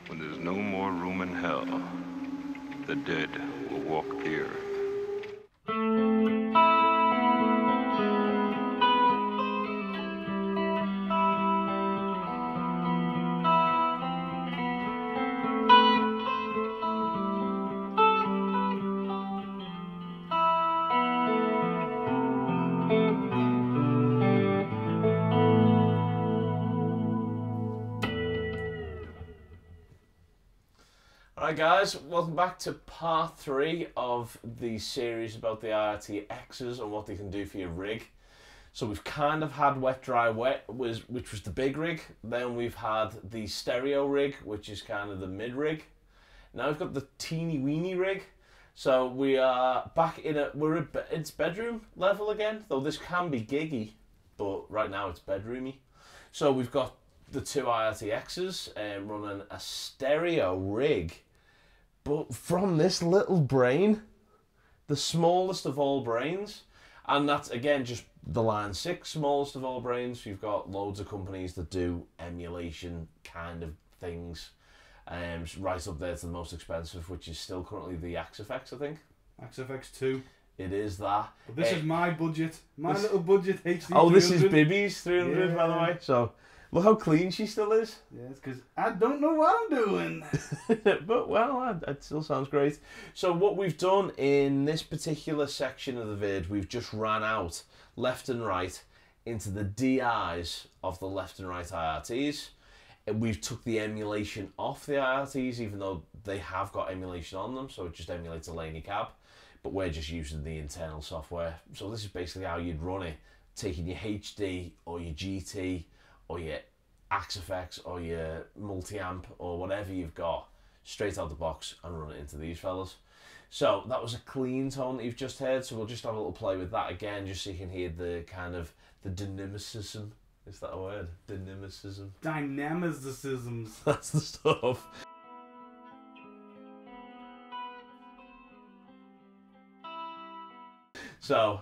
When there's no more room in hell, the dead will walk the earth. Alright guys, welcome back to part 3 of the series about the IRT X's and what they can do for your rig. So we've kind of had wet, dry, wet, which was the big rig. Then we've had the stereo rig, which is kind of the mid rig. Now we've got the teeny weeny rig. So we are back in it's bedroom level again, though this can be giggy, but right now it's bedroomy. So we've got the two IRT X's running a stereo rig. But from this little brain, the smallest of all brains, and that's again just the line 6 smallest of all brains. You've got loads of companies that do emulation kind of things, right up there to the most expensive, which is still currently the XFX, I think. XFX 2. It is that. But this is my budget, little budget HD. Oh, this is Bibby's 300, yeah. By the way. So look how clean she still is. Yes, because I don't know what I'm doing. But, well, it still sounds great. So what we've done in this particular section of the vid, we've just ran out left and right into the DIs of the left and right IRTs. And we've took the emulation off the IRTs, even though they have got emulation on them, so it just emulates a laney cab. But we're just using the internal software. So this is basically how you'd run it, taking your HD or your GT or your XFX or your multi-amp or whatever you've got straight out the box and run it into these fellas. So that was a clean tone that you've just heard, so we'll just have a little play with that again just so you can hear the kind of the dynamicism. Is that a word? Dynamicism? Dynamicisms. That's the stuff. So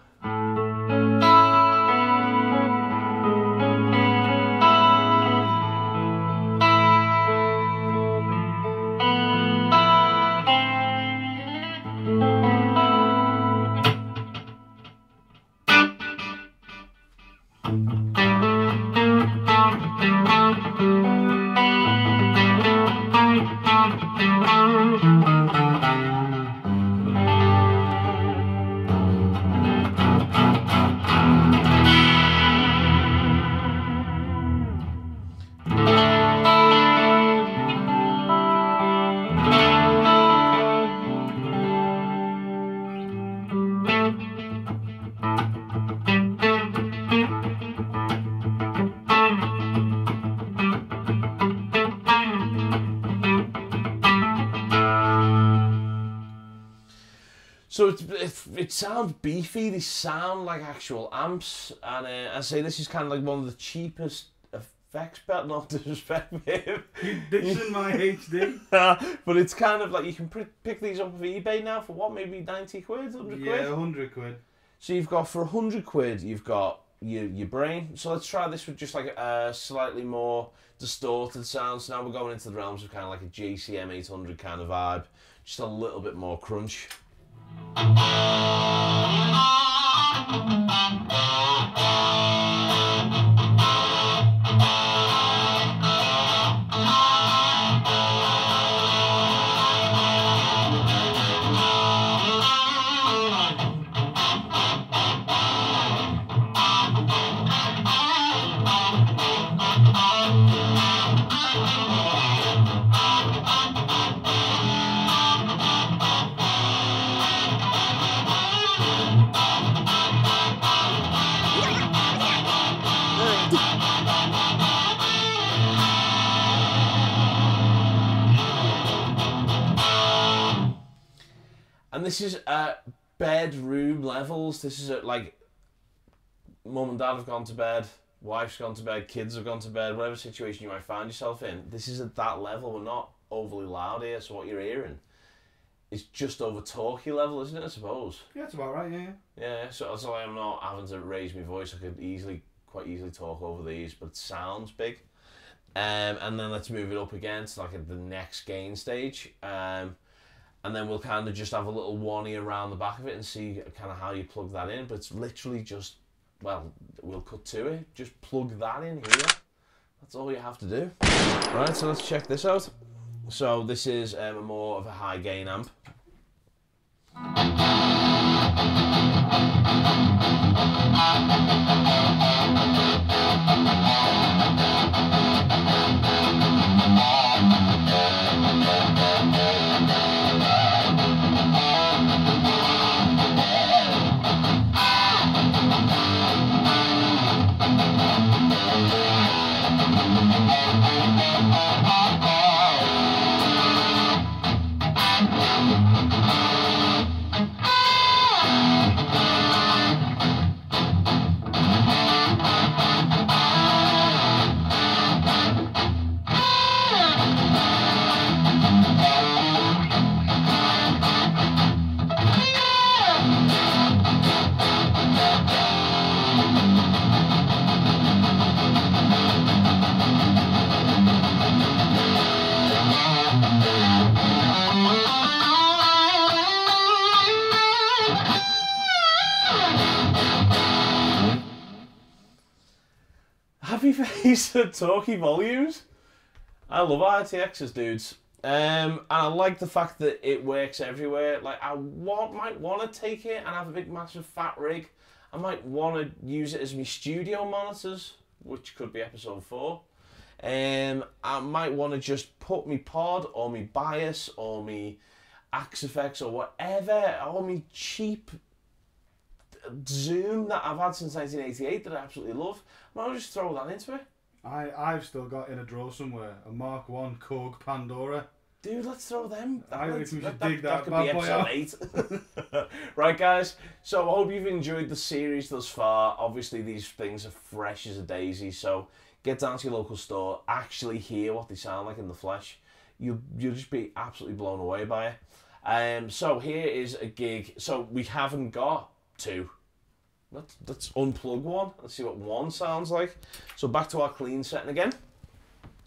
So it sounds beefy, they sound like actual amps, and I say this is kind of like one of the cheapest effects, but not disrespect him. You dissing my HD? But it's kind of like you can pick these up of eBay now for what, maybe 90 quid, 100 quid? Yeah, 100 quid. So you've got, for 100 quid, you've got your brain. So let's try this with just like a slightly more distorted sound. So now we're going into the realms of kind of like a JCM 800 kind of vibe, just a little bit more crunch. And this is at bedroom levels. This is at like mum and dad have gone to bed, wife's gone to bed, kids have gone to bed, whatever situation you might find yourself in. This is at that level. We're not overly loud here, so what you're hearing is just over talky level, isn't it, I suppose? Yeah, it's about right, yeah. Yeah, so that's why I'm not having to raise my voice. I could quite easily talk over these, but it sounds big. And then let's move it up again to like at the next gain stage. And then we'll kind of just have a little one-ear around the back of it and see kind of how you plug that in. But it's literally just, well, we'll cut to it. Just plug that in here. That's all you have to do. Right, so let's check this out. So this is more of a high gain amp. Happy face at talky volumes. I love IRT X's, dudes. And I like the fact that it works everywhere. Like, I might want to take it and have a big, massive, fat rig. I might want to use it as my studio monitors, which could be episode 4. I might want to just put my pod or my bias or my Axe effects or whatever, or my cheap Zoom that I've had since 1988 that I absolutely love. I might just throw that into it. I've still got in a drawer somewhere a Mark 1 Korg Pandora. Dude, let's throw them. I think we should dig that could bad be boy episode 8. Right, guys. So I hope you've enjoyed the series thus far. Obviously, these things are fresh as a daisy. So get down to your local store. Actually hear what they sound like in the flesh. You'll just be absolutely blown away by it. So here is a gig. So we haven't got 2. Let's unplug one. Let's see what 1 sounds like. So back to our clean setting again.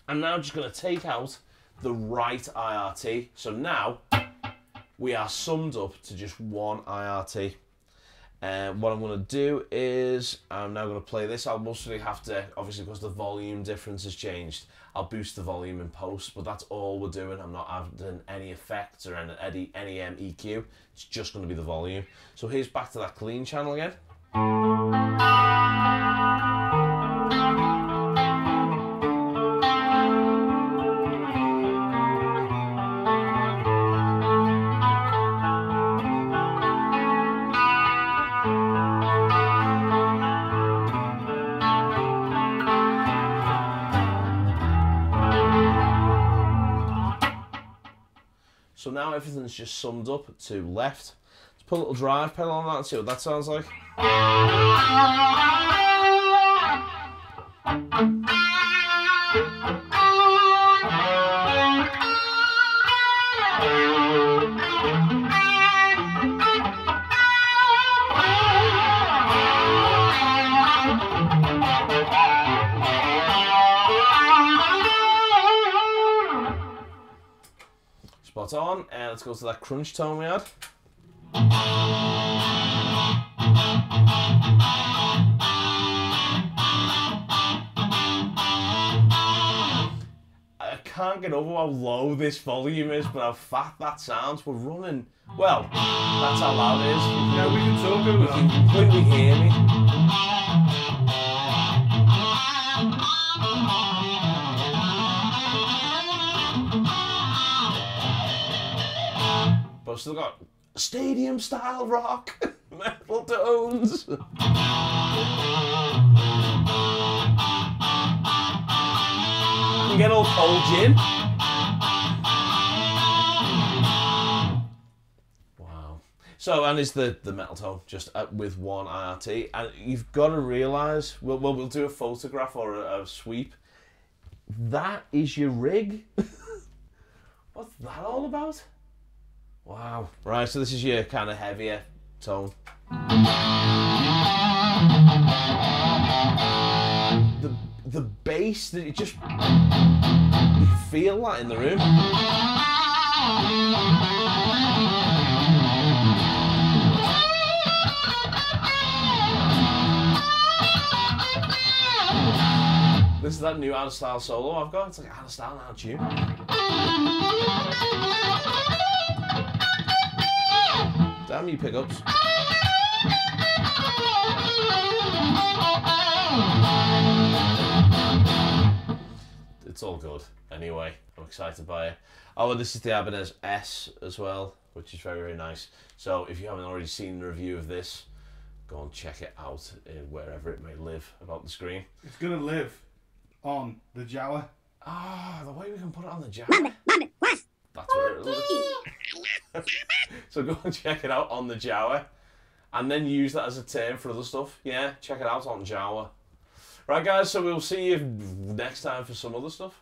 I'm now just going to take out the right IRT. So now we are summed up to just 1 IRT. And what I'm going to do is I'm now going to play this. I'll mostly have to, obviously because the volume difference has changed, I'll boost the volume in post, but that's all we're doing. I'm not adding any effects or any EQ. It's just going to be the volume. So here's back to that clean channel again. So now everything's just summed up to left. Let's put a little drive pedal on that and see what that sounds like. Spot on, and let's go to that crunch tone we had. I can't get over how low this volume is, but how fat that sounds. We're running, well, that's how loud it is. Yeah, we can talk over You that. can completely hear me. But I've still got stadium style rock, metal tones. I can get all cold gin. Wow. So, and it's the metal tone, just with 1 IRT. And you've got to realise, we'll do a photograph or a sweep. That is your rig. What's that all about? Wow. Right, so this is your kind of heavier tone. the bass that you feel that in the room. This is that new out of style solo I've got. It's like out of style and out of tune. Damn you pickups. It's all good. Anyway, I'm excited by it. Oh, and this is the Ibanez S as well, which is very, very nice. So if you haven't already seen the review of this, go and check it out wherever it may live about the screen. It's going to live on the Jawa. Ah, the way we can put it on the Jawa. That's where it lives. So go and check it out on the Jawa. And then use that as a term for other stuff. Yeah, check it out on Jawa. Right, guys, so we'll see you next time for some other stuff.